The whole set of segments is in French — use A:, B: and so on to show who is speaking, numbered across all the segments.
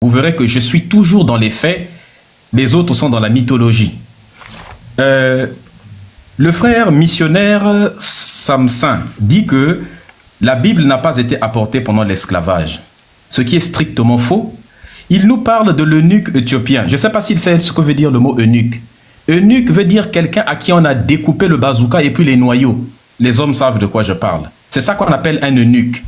A: vous verrez que je suis toujours dans les faits, les autres sont dans la mythologie. Le frère missionnaire Samson dit que la Bible n'a pas été apportée pendant l'esclavage, ce qui est strictement faux. Il nous parle de l'eunuque éthiopien. Je ne sais pas s'il sait ce que veut dire le mot eunuque. Eunuque veut dire quelqu'un à qui on a découpé le bazooka et puis les noyaux. Les hommes savent de quoi je parle. C'est ça qu'on appelle un eunuque.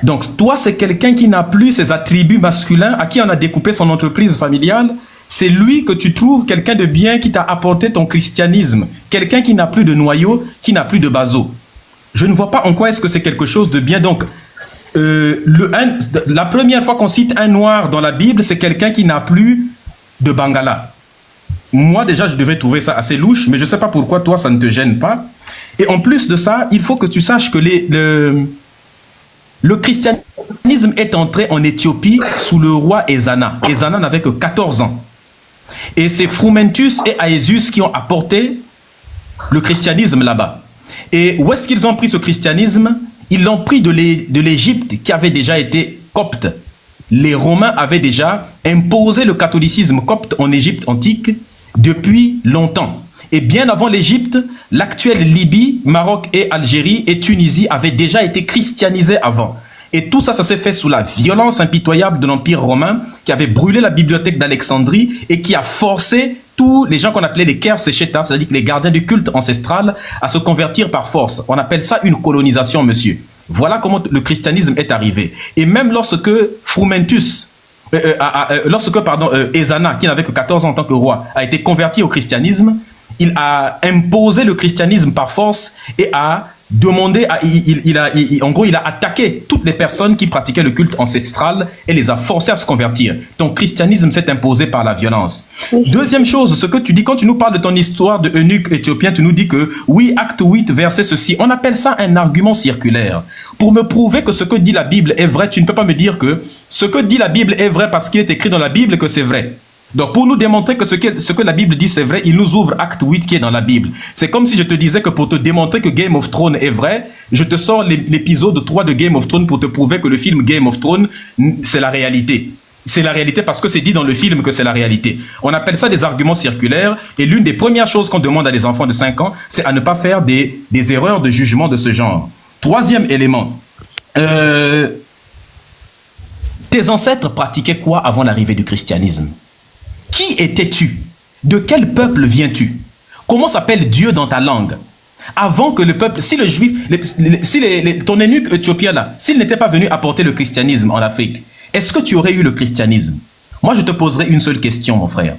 A: Donc toi, c'est quelqu'un qui n'a plus ses attributs masculins, à qui on a découpé son entreprise familiale. C'est lui que tu trouves quelqu'un de bien qui t'a apporté ton christianisme. Quelqu'un qui n'a plus de noyau, qui n'a plus de baseau. Je ne vois pas en quoi est-ce que c'est quelque chose de bien. Donc, la première fois qu'on cite un noir dans la Bible, c'est quelqu'un qui n'a plus de bangala. Moi, déjà, je devais trouver ça assez louche, mais je ne sais pas pourquoi toi, ça ne te gêne pas. Et en plus de ça, il faut que tu saches que le christianisme est entré en Éthiopie sous le roi Ezana. Ezana n'avait que 14 ans. Et c'est Frumentus et Aesius qui ont apporté le christianisme là-bas. Et où est-ce qu'ils ont pris ce christianisme? Ils l'ont pris de l'Égypte qui avait déjà été copte. Les Romains avaient déjà imposé le catholicisme copte en Égypte antique depuis longtemps. Et bien avant l'Égypte, l'actuelle Libye, Maroc et Algérie et Tunisie avaient déjà été christianisés avant. Et tout ça, ça s'est fait sous la violence impitoyable de l'Empire romain qui avait brûlé la bibliothèque d'Alexandrie et qui a forcé tous les gens qu'on appelait les Kersecheta, c'est-à-dire les gardiens du culte ancestral, à se convertir par force. On appelle ça une colonisation, monsieur. Voilà comment le christianisme est arrivé. Et même lorsque Frumentus, Ezana, qui n'avait que 14 ans en tant que roi, a été converti au christianisme, il a imposé le christianisme par force et a demandé, en gros, il a attaqué toutes les personnes qui pratiquaient le culte ancestral et les a forcés à se convertir. Ton christianisme s'est imposé par la violence. Oui. Deuxième chose, ce que tu dis, quand tu nous parles de ton histoire de eunuque éthiopien, tu nous dis que, oui, acte 8, verset ceci. On appelle ça un argument circulaire. Pour me prouver que ce que dit la Bible est vrai, tu ne peux pas me dire que ce que dit la Bible est vrai parce qu'il est écrit dans la Bible que c'est vrai. Donc, pour nous démontrer que ce que la Bible dit c'est vrai, il nous ouvre acte 8 qui est dans la Bible. C'est comme si je te disais que pour te démontrer que Game of Thrones est vrai, je te sors l'épisode 3 de Game of Thrones pour te prouver que le film Game of Thrones, c'est la réalité. C'est la réalité parce que c'est dit dans le film que c'est la réalité. On appelle ça des arguments circulaires et l'une des premières choses qu'on demande à des enfants de 5 ans, c'est à ne pas faire des erreurs de jugement de ce genre. Troisième élément. Tes ancêtres pratiquaient quoi avant l'arrivée du christianisme? Qui étais-tu? De quel peuple viens-tu? Comment s'appelle Dieu dans ta langue? Avant que le peuple, si le juif, ton eunuque éthiopien là, s'il n'était pas venu apporter le christianisme en Afrique, est-ce que tu aurais eu le christianisme? Moi, je te poserai une seule question, mon frère.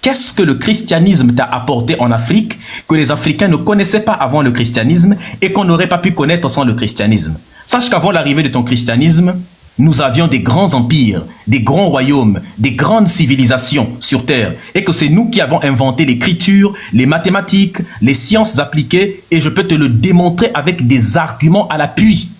A: Qu'est-ce que le christianisme t'a apporté en Afrique que les Africains ne connaissaient pas avant le christianisme et qu'on n'aurait pas pu connaître sans le christianisme? Sache qu'avant l'arrivée de ton christianisme, nous avions des grands empires, des grands royaumes, des grandes civilisations sur Terre. Et que c'est nous qui avons inventé l'écriture, les mathématiques, les sciences appliquées. Et je peux te le démontrer avec des arguments à l'appui.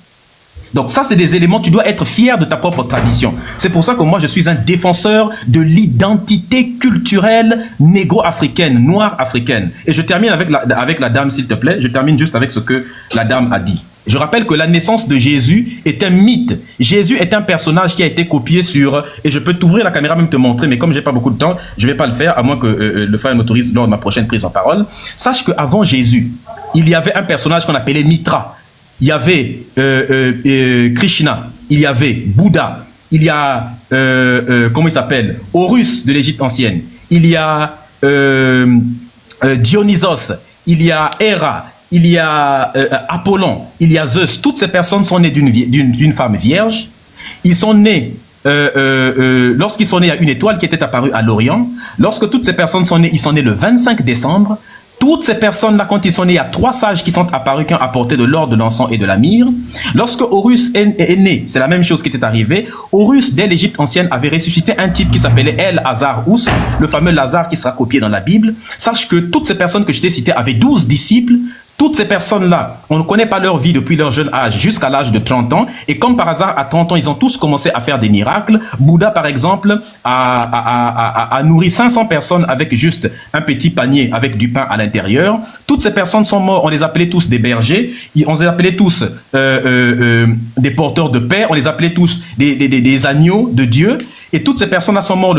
A: Donc ça, c'est des éléments, tu dois être fier de ta propre tradition. C'est pour ça que moi, je suis un défenseur de l'identité culturelle négro-africaine, noire africaine. Et je termine avec la dame, s'il te plaît. Je termine juste avec ce que la dame a dit. Je rappelle que la naissance de Jésus est un mythe. Jésus est un personnage qui a été copié sur... Et je peux t'ouvrir la caméra, même te montrer, mais comme j'ai pas beaucoup de temps, je vais pas le faire, à moins que le frère m'autorise lors de ma prochaine prise en parole. Sache qu'avant Jésus, il y avait un personnage qu'on appelait Mitra. Il y avait Krishna, il y avait Bouddha, il y a, comment il s'appelle, Horus de l'Égypte ancienne, il y a Dionysos, il y a Héra, il y a Apollon, il y a Zeus. Toutes ces personnes sont nées d'une femme vierge. Ils sont nés, lorsqu'ils sont nés, il y a une étoile qui était apparue à l'Orient. Lorsque toutes ces personnes sont nées, ils sont nés le 25 décembre. Toutes ces personnes-là, quand ils sont nés, il y a 3 sages qui sont apparus, qui ont apporté de l'or, de l'encens et de la myrrhe. Lorsque Horus est né, c'est la même chose qui était arrivée. Horus, dès l'Égypte ancienne, avait ressuscité un type qui s'appelait El-Hazar-Ous, le fameux Lazare qui sera copié dans la Bible. Sache que toutes ces personnes que je t'ai citées avaient 12 disciples. Toutes ces personnes-là, on ne connaît pas leur vie depuis leur jeune âge jusqu'à l'âge de 30 ans. Et comme par hasard, à 30 ans, ils ont tous commencé à faire des miracles. Bouddha, par exemple, a nourri 500 personnes avec juste un petit panier avec du pain à l'intérieur. Toutes ces personnes sont mortes. On les appelait tous des bergers. On les appelait tous des porteurs de paix. On les appelait tous des agneaux de Dieu. Et toutes ces personnes-là sont morts,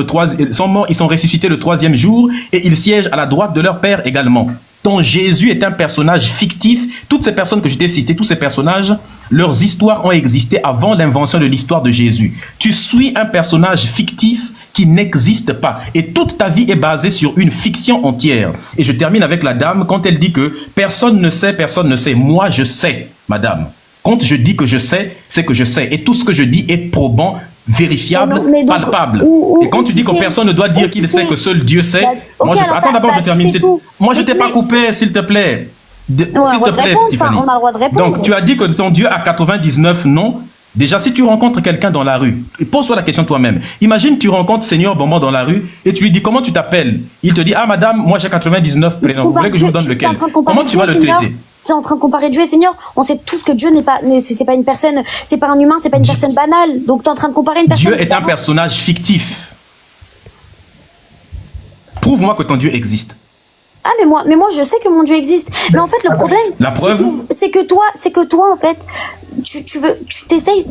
A: ils sont ressuscités le 3e jour et ils siègent à la droite de leur Père également. Donc Jésus est un personnage fictif. Toutes ces personnes que je t'ai citées, tous ces personnages, leurs histoires ont existé avant l'invention de l'histoire de Jésus. Tu suis un personnage fictif qui n'existe pas. Et toute ta vie est basée sur une fiction entière. Et je termine avec la dame quand elle dit que personne ne sait, personne ne sait. Moi, je sais, madame. Quand je dis que je sais, c'est que je sais. Et tout ce que je dis est probant, vérifiable, donc, palpable. Et quand tu dis que personne ne doit dire qu'il sait, que seul Dieu sait,
B: bah,
A: moi, attends d'abord, je termine. Moi, je ne t'ai pas coupé, s'il te plaît. S'il te plaît, Tiffany.
B: On a le droit de répondre.
A: Donc, tu as dit que ton Dieu a 99 noms. Déjà, si tu rencontres quelqu'un dans la rue, pose-toi la question toi-même. Imagine, tu rencontres Seigneur Bonbon dans la rue et tu lui dis comment tu t'appelles. Il te dit, ah madame, moi j'ai 99 prénoms. Vous voulez que je vous donne lequel? Comment tu vas le traiter?
B: Tu es en train de comparer Dieu et Seigneur. On sait tous que Dieu n'est pas, c'est pas une personne, c'est pas un humain, c'est pas une personne banale. Donc tu es en train de comparer une personne.
A: Dieu est un personnage fictif. Prouve-moi que ton Dieu existe.
B: Ah mais moi je sais que mon Dieu existe. Mais en fait le problème,
A: la preuve,
B: c'est que toi en fait, tu t'essayes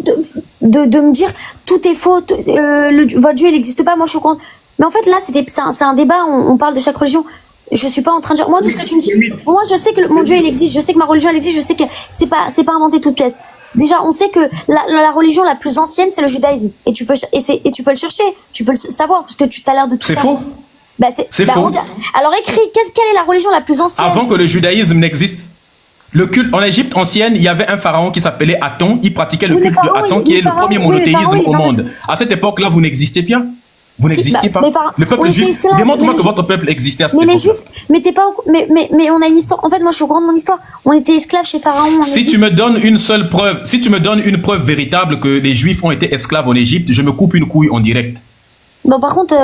B: de me dire tout est faux, votre Dieu il n'existe pas. Moi je suis contre. Mais en fait là c'est un débat. On parle de chaque religion. Je suis pas en train de dire. Moi tout ce que tu me dis. Moi je sais que mon Dieu il existe. Je sais que ma religion elle existe. Je sais que c'est pas inventé toute pièce. Déjà, on sait que la religion la plus ancienne, c'est le judaïsme. Et tu peux le chercher. Tu peux le savoir parce que tu as l'air de tout ça.
A: C'est faux.
B: Bah c'est faux. Alors écris, quelle est la religion la plus ancienne?
A: Avant que le judaïsme n'existe, le culte en Égypte ancienne, il y avait un pharaon qui s'appelait Aton. Il pratiquait le culte de Aton, qui est le premier monothéisme au monde. À cette époque-là, vous n'existiez pas. Vous n'existiez pas. Le peuple juif. Démontre-moi que votre peuple existait à cette époque.
B: Mais les juifs, mais on a une histoire. En fait, moi, je suis au grand de mon histoire. On était esclaves chez Pharaon.
A: Si tu me donnes une seule preuve, si tu me donnes une preuve véritable que les juifs ont été esclaves en Égypte, je me coupe une couille en direct.
B: Bon, par contre.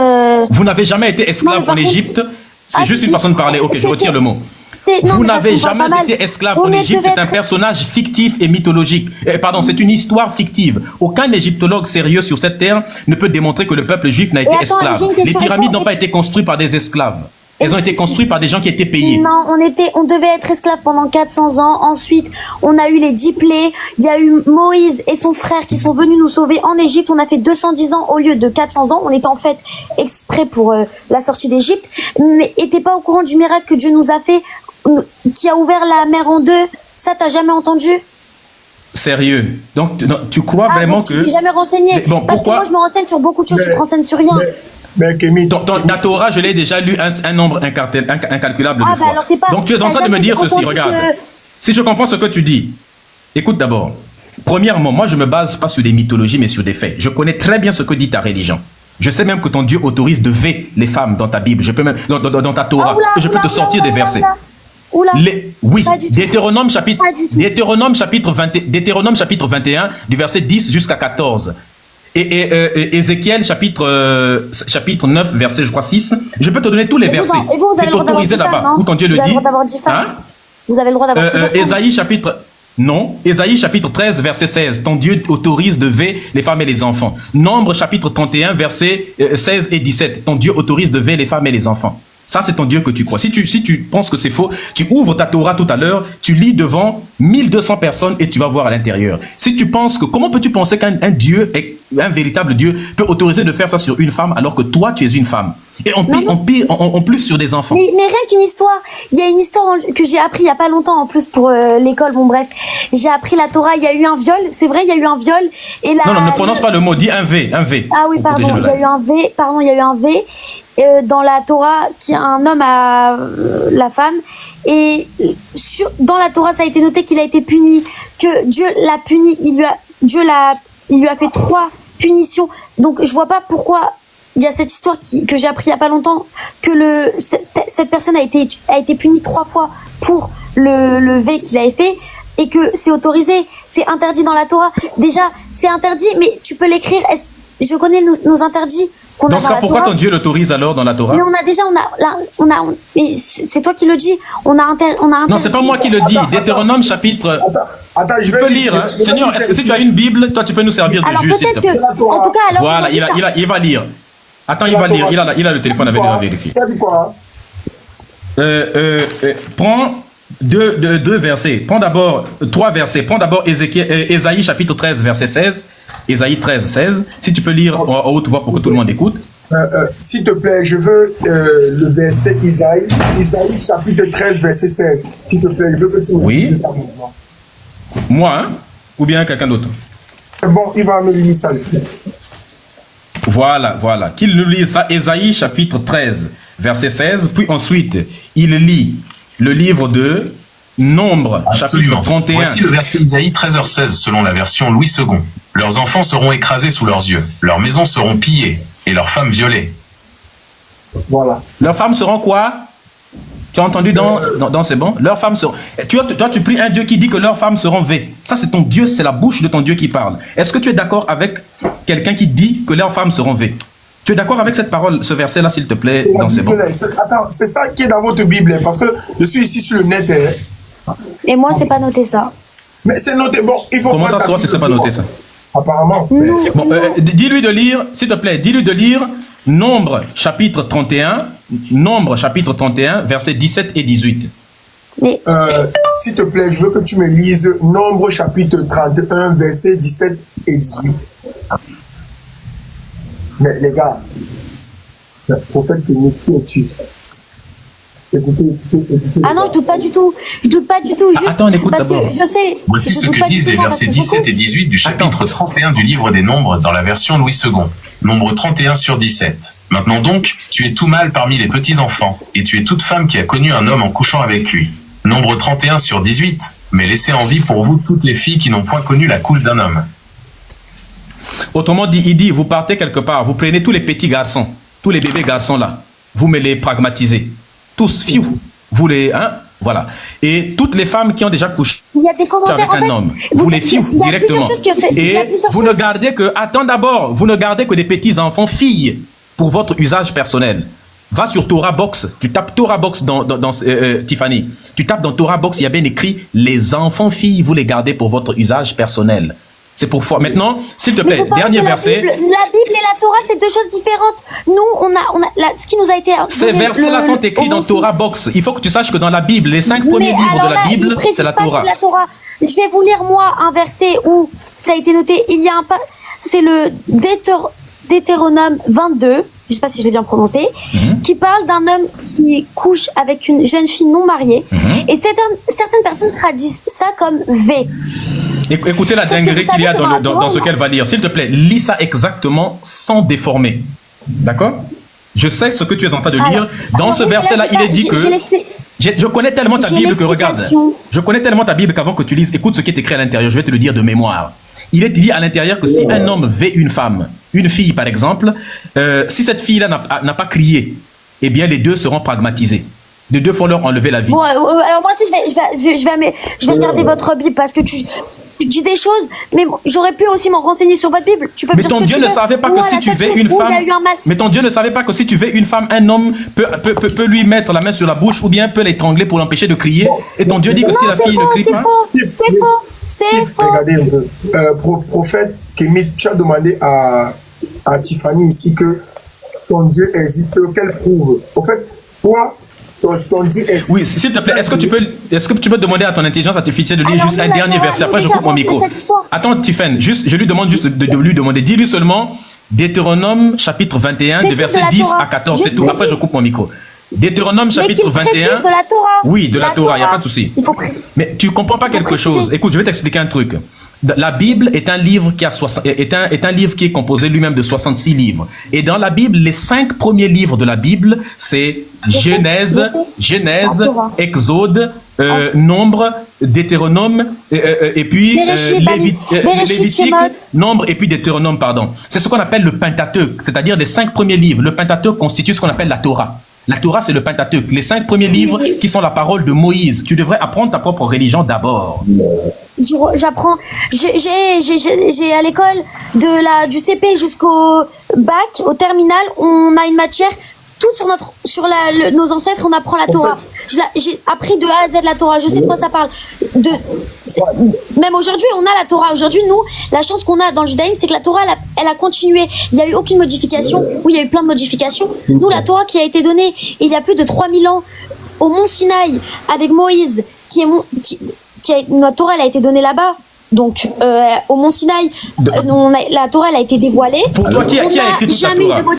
A: Vous n'avez jamais été esclave en Égypte. C'est juste une façon de parler. Ok, je retire le mot. Vous n'avez jamais été esclave en Égypte. C'est un personnage fictif et mythologique. Pardon, c'est une histoire fictive. Aucun égyptologue sérieux sur cette terre ne peut démontrer que le peuple juif n'a été esclave. Les pyramides n'ont pas été construites par des esclaves. Elles ont été construites par des gens qui étaient payés.
B: Non, on devait être esclaves pendant 400 ans. Ensuite, on a eu les 10 plaies. Il y a eu Moïse et son frère qui sont venus nous sauver en Égypte. On a fait 210 ans au lieu de 400 ans. On était en fait exprès pour la sortie d'Égypte. Mais t'es pas au courant du miracle que Dieu nous a fait, qui a ouvert la mer en deux? Ça, t'as jamais entendu?
A: Sérieux? Donc, tu crois vraiment que...
B: Tu t'es jamais renseigné?
A: Bon,
B: parce que moi, je me renseigne sur beaucoup de choses. Tu te renseignes sur rien.
A: Ta Torah, je l'ai déjà lu un nombre incalculable de fois.
B: Alors
A: donc tu es en train de me dire ceci, regarde. Si je comprends ce que tu dis, écoute d'abord. Premièrement, moi je me base pas sur des mythologies mais sur des faits. Je connais très bien ce que dit ta religion. Je sais même que ton Dieu autorise de vêter les femmes dans ta Bible. Je peux même dans ta Torah. Je peux te sortir des versets. Oui, Deutéronome chapitre 21 du verset 10 jusqu'à 14. Et Ézéchiel chapitre 9 verset je crois 6. Je peux te donner tous les versets. C'est autorisé là-bas où ton Dieu le dit.
B: Vous avez le droit d'avoir
A: Ésaïe chapitre 13 verset 16. Ton Dieu autorise de vêter les femmes et les enfants. Nombre chapitre 31 verset 16 et 17. Ton Dieu autorise de vêter les femmes et les enfants. Ça, c'est ton Dieu que tu crois. Si tu penses que c'est faux, tu ouvres ta Torah tout à l'heure, tu lis devant 1200 personnes et tu vas voir à l'intérieur. Si tu penses que, comment peux-tu penser qu'un Dieu, un véritable Dieu, peut autoriser de faire ça sur une femme alors que toi, tu es une femme? Et en plus sur des enfants.
B: Mais rien qu'une histoire. Il y a une histoire que j'ai appris il n'y a pas longtemps en plus pour l'école. Bon, bref. J'ai appris la Torah, il y a eu un viol. C'est vrai, il y a eu un viol. Et
A: non, ne prononce pas le mot, dis un V. Un V.
B: Ah oui, pardon, il y a eu un V. Pardon, il y a eu un V. Dans la Torah, qui un homme à la femme, et dans la Torah ça a été noté qu'il a été puni, que Dieu l'a puni, il lui a fait 3 punitions. Donc je vois pas pourquoi il y a cette histoire que j'ai appris il y a pas longtemps, que cette personne a été punie 3 fois pour le V qu'il avait fait, et que c'est autorisé, c'est interdit dans la Torah. Déjà c'est interdit, mais tu peux l'écrire. Je connais nos interdits qu'on a
A: Dans
B: dans
A: ce cas,
B: la
A: pourquoi
B: Torah.
A: ton Dieu l'autorise alors dans la Torah?
B: Mais mais c'est toi qui le dis. On a interdit.
A: Non, c'est pas moi qui le dis.
C: Attends,
A: Deutéronome chapitre...
C: Attends, je
A: Tu
C: vais
A: peux lire, hein.
C: je vais
A: Seigneur, est-ce que si tu as une Bible, toi tu peux nous servir de
B: Alors
A: juge, s'il te
B: peut-être
A: plaît.
B: que, en tout cas, alors
A: Voilà, il va lire. Attends, il va lire. Il a le téléphone avec lui, on va vérifier.
C: Ça dit quoi?
A: Prends deux versets. Prends d'abord 3 versets. Prends d'abord Ésaïe chapitre 13, verset 16. Ésaïe 13, 16. Si tu peux lire en haute voix pour que tout le monde écoute.
C: S'il te plaît, je veux le verset Isaïe chapitre 13, verset 16. S'il te plaît, je veux que tu me
A: Oui.
C: lises ça maintenant.
A: Moi, hein? Ou bien quelqu'un d'autre?
C: Bon, il va me lire ça ici.
A: Voilà. Qu'il nous lise ça. Ésaïe chapitre 13, verset 16. Puis ensuite, il lit le livre de Nombre,
D: Absolument.
A: chapitre 31.
D: Voici le verset Isaïe 13h16 selon la version Louis II. Leurs enfants seront écrasés sous leurs yeux, leurs maisons seront pillées et leurs femmes violées.
C: Voilà.
A: Leurs femmes seront quoi? Tu as entendu dans c'est bon? Leurs femmes seront... Toi, tu pries un Dieu qui dit que leurs femmes seront vées. Ça, c'est ton Dieu, c'est la bouche de ton Dieu qui parle. Est-ce que tu es d'accord avec quelqu'un qui dit que leurs femmes seront vées? Tu es d'accord avec cette parole, ce verset-là, s'il te plaît, dans c'est bon?
C: Attends, c'est ça qui est dans votre Bible, parce que je suis ici sur le net.
B: Et moi, c'est pas noté ça.
C: Mais c'est noté. Bon, il faut.
A: Comment ça se voit si c'est pas noté ça?
C: Apparemment.
B: Nous,
A: Bon, dis-lui de lire, s'il te plaît, dis-lui de lire Nombre chapitre 31, versets 17 et 18.
B: mais
C: S'il te plaît, je veux que tu me lises Nombre chapitre 31, versets 17 et 18. Mais les gars, le prophète qui es-tu? Écoutez.
B: ah non, je doute pas du tout. Juste
A: Attends, on écoute
B: parce
A: d'abord.
B: que je sais.
D: Voici
B: je
D: ce
B: doute
D: que
B: pas du
D: disent
B: tout,
D: les
B: moi, parce
D: versets
B: que je
D: 17 et
B: coupe.
D: 18 du chapitre
A: Attends.
D: 31 du livre des Nombres dans la version Louis II. Nombre 31 sur 17. Maintenant donc, tu es tout mâle parmi les petits-enfants, et tu es toute femme qui a connu un homme en couchant avec lui. Nombre 31 sur 18. Mais laissez en vie pour vous toutes les filles qui n'ont point connu la couche d'un homme.
A: Autrement dit, il dit, vous partez quelque part, vous prenez tous les petits garçons, tous les bébés garçons là, vous me les pragmatisez. Tous, fiou, vous les, hein, voilà. Et toutes les femmes qui ont déjà couché
B: Il y a des commentaires
A: avec
B: en
A: un
B: fait.
A: homme, vous les fiou
B: il y a
A: directement.
B: plusieurs choses qui ont fait. Il y a
A: Et
B: plusieurs
A: vous ne
B: choses.
A: gardez que, attends d'abord, vous ne gardez que des petits enfants filles pour votre usage personnel. Va sur Torah Box, tu tapes Torah Box dans Tiffany. Tu tapes dans Torah Box, il y a bien écrit les enfants filles, vous les gardez pour votre usage personnel. C'est pour foi. Maintenant, s'il te
B: Mais
A: plaît,
B: vous parlez
A: dernier
B: de la
A: verset.
B: Bible. La Bible et la Torah, c'est deux choses différentes. Nous, ce qui nous a été
A: Ces
B: donné,
A: versets-là sont écrits dans Torah Box. Il faut que tu saches que dans la Bible, les 5 premiers livres
B: alors
A: de la
B: là, il
A: Bible,
B: précise
A: c'est la
B: pas
A: Torah.
B: c'est la Torah. Je vais vous lire moi un verset où ça a été noté. Il y a c'est le Deutéronome 22. Je sais pas si je l'ai bien prononcé, qui parle d'un homme qui couche avec une jeune fille non mariée. Et certaines personnes traduisent ça comme V.
A: Écoutez la
B: Sauf que
A: dinguerie
B: vous
A: qu'il y a
B: savez que
A: dans ce qu'elle va lire. S'il te plaît, lis ça exactement sans déformer. D'accord? Je sais ce que tu es en train de lire. Dans ce verset-là, il est dit que... Je connais tellement ta
B: J'ai
A: Bible que regarde.
B: l'explication.
A: Je connais tellement ta Bible qu'avant que tu lises, écoute ce qui est écrit à l'intérieur. Je vais te le dire de mémoire. Il est dit à l'intérieur que si un homme vêt une femme, une fille par exemple, si cette fille-là n'a pas crié, eh bien les deux seront pragmatisés. Les deux font leur enlever la vie.
B: Bon, alors moi aussi, je vais regarder votre Bible parce que tu dis des choses, mais j'aurais pu aussi m'en renseigner sur votre Bible. Tu peux me
A: Mais
B: dire
A: ton
B: ce que
A: Dieu
B: tu
A: ne
B: veux.
A: savait pas
B: Moi,
A: que si
B: la
A: tu
B: seule
A: vês
B: chose
A: une
B: où il y a
A: femme,
B: eu un mal.
A: mais ton Dieu ne savait pas que si tu vês une femme, un homme peut lui mettre la main sur la bouche ou bien peut l'étrangler pour l'empêcher de crier. Et ton Dieu dit que si la fille ne crie pas.
B: C'est faux.
C: Regardez un peu. Prophète Kémy, tu as demandé à Tiffany ici que ton Dieu existe, qu'elle prouve. En fait, toi, ton Dieu existe.
A: Oui, s'il te plaît, est-ce que tu peux demander à ton intelligence artificielle de lire
B: Alors,
A: juste un
B: nous,
A: dernier
B: d'accord,
A: verset,
B: nous,
A: après je
B: déjà,
A: coupe mon
B: on fait
A: micro.
B: cette histoire.
A: Attends, Tiffany, je lui demande juste de lui demander, dis-lui seulement Deutéronome chapitre 21, de
B: Précise
A: verset
B: de la
A: 10
B: Torah.
A: à 14, c'est
B: Juste
A: tout. Après
B: précise.
A: je coupe mon micro. Deutéronome
B: Mais
A: chapitre
B: qu'il précise
A: 21.
B: de la Torah.
A: Oui, de la Torah, il n'y a pas de souci.
B: Il faut
A: Mais tu comprends pas quelque
B: préciser.
A: chose. Écoute, je vais t'expliquer un truc. La Bible est un livre qui est un livre qui est composé lui-même de 66 livres. Et dans la Bible, les 5 premiers livres de la Bible, c'est Genèse,
B: La Torah.
A: Exode, Nombre, Deutéronome, et puis
B: Bereshit,
A: Lévitique,
B: Shemot.
A: Nombre et puis Deutéronome, pardon. C'est ce qu'on appelle le Pentateuque, c'est-à-dire les 5 premiers livres. Le Pentateuque constitue ce qu'on appelle la Torah. La Torah, c'est le Pentateuque, les 5 premiers livres qui sont la parole de Moïse. Tu devrais apprendre ta propre religion d'abord.
B: j'apprends, j'ai à l'école du CP jusqu'au bac, au terminal, on a une matière toute sur nos ancêtres, on apprend la Torah. J'ai appris de A à Z la Torah, je sais de quoi ça parle. Même aujourd'hui, on a la Torah. Aujourd'hui, nous, la chance qu'on a dans le judaïsme, c'est que la Torah, elle a continué. Il n'y a eu aucune modification. Oui, il y a eu plein de modifications. Nous, la Torah qui a été donnée il y a plus de 3000 ans au mont Sinaï avec Moïse, notre Torah, elle a été donnée là-bas. Donc, au mont Sinaï, la Torah, elle a été dévoilée.
A: Pour toi, qui a écrit toute la Torah?